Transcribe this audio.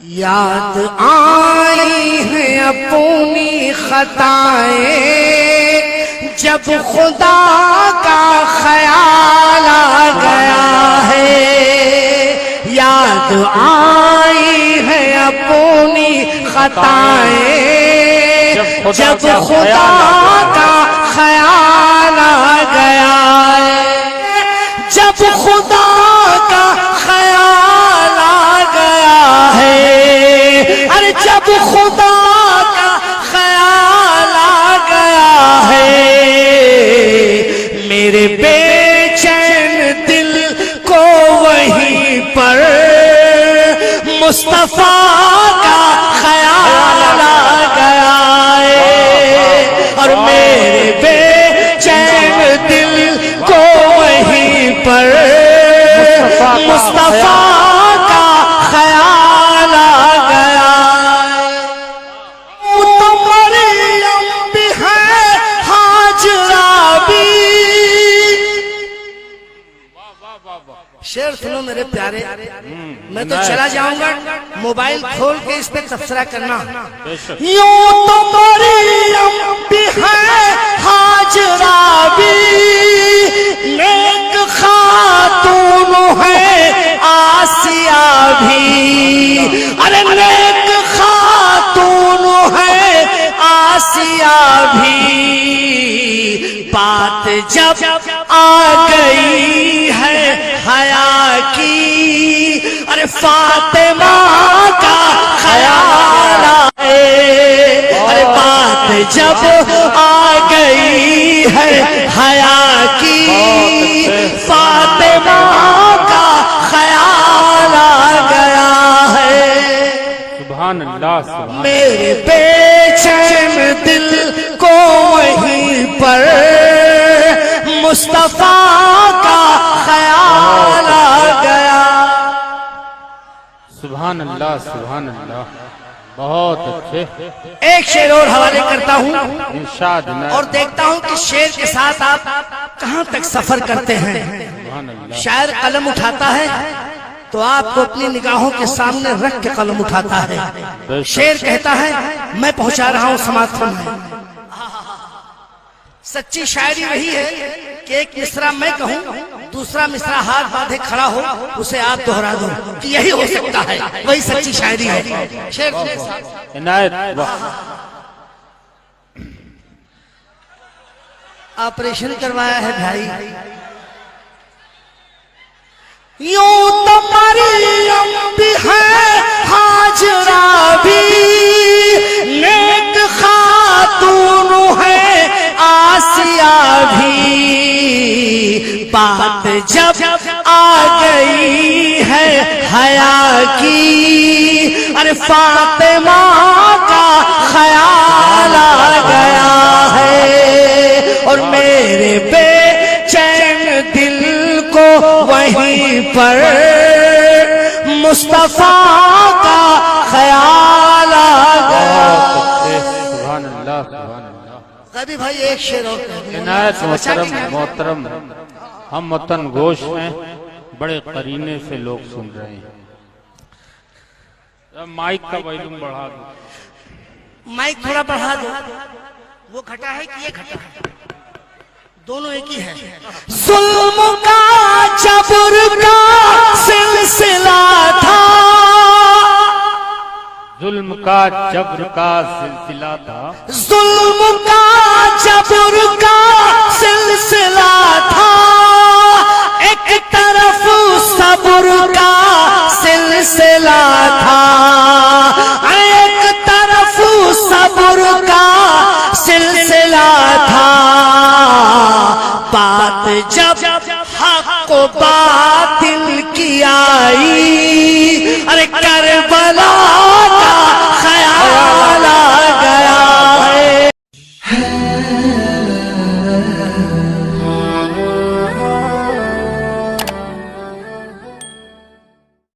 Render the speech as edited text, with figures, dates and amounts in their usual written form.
یاد آئی ہیں اپنی خطائیں جب خدا کا خیال آ گیا ہے، یاد آئی ہیں اپنی خطائیں جب خدا کا خیال آ گیا ہے، جب خدا کا خیال آ گیا ہے، ارے جب خدا کا خیال آ گیا ہے، میرے بے چین دل کو وہیں پر مصطفیٰ کا خیال آ گیا ہے، اور میرے بے چین دل کو وہیں پر مصطفیٰ کا خیال آ گیا ہے۔ تو مریم بھی ہے ہاجرہ بھی، شعر سنو میرے پیارے، میں تو چلا جاؤں گا، موبائل کھول کے اس پہ تبصرہ کرنا۔ یوں تو مریم بھی ہے ہاجرہ بھی، نیک خاتون ہے آسیہ بھی، ارے نیک خاتون ہے آسیہ بھی، بات جب آ گئی ہے حیا کی، ارے فاطمہ کا خیال آئے، ارے بات جب آ گئی ہے حیا کی، فاطمہ کا خیال آ گیا ہے۔ سبحان اللہ سبحان میرے بے چین دل کو وہیں پر مصطفیٰ کا خیال آ گیا۔ سبحان اللہ سبحان اللہ، بہت اچھے، ایک شعر اور حوالے کرتا ہوں ارشاد اور دیکھتا ہوں کہ شعر کے ساتھ آپ کہاں تک سفر کرتے ہیں۔ سبحان اللہ، شاعر قلم اٹھاتا ہے تو آپ کو اپنی نگاہوں کے سامنے رکھ کے قلم اٹھاتا ہے، شعر کہتا ہے میں پہنچا رہا ہوں سماعت فرمائیں۔ سچی شاعری وہی ہے کہ ایک مصرع میں کہوں، دوسرا مصرع ہاتھ باندھے کھڑا ہو، اسے آپ دہرا دو، کہ یہی ہو سکتا ہے، وہی سچی شاعری ہے۔ شعر عنایت آپریشن کروایا ہے بھائی۔ یوں تو مریم بھی ہے ہاجرہ بھی، نیک خاتون ہے آسیہ بھی، بات جب آ گئی ہے حیا کی، ارے فاطمہ کا خیال آ گیا ہے، اور میرے بے چین دل کو وہیں پر مصطفیٰ کا خیال آ گیا۔ سبحان اللہ سبحان اللہ، قادری بھائی ایک شعر اور عنایت محترم، ہم وطن گوش ہیں، بڑے قرینے سے لوگ سن رہے ہیں، مائک کا ویلوم بڑھا دو، مائک تھوڑا بڑھا دو، وہ گھٹا ہے کہ یہ گھٹا ہے؟ دونوں ایک ہی ہے۔ ظلم کا جبر کا سلسلہ تھا، ظلم کا جبر کا سلسلہ تھا، ظلم کا جبر کا سلسلہ تھا، ایک طرف صبر کا سلسلہ تھا، ایک طرف صبر کا سلسلہ تھا، بات جب حق و باطل کی آئی، ارے کربلا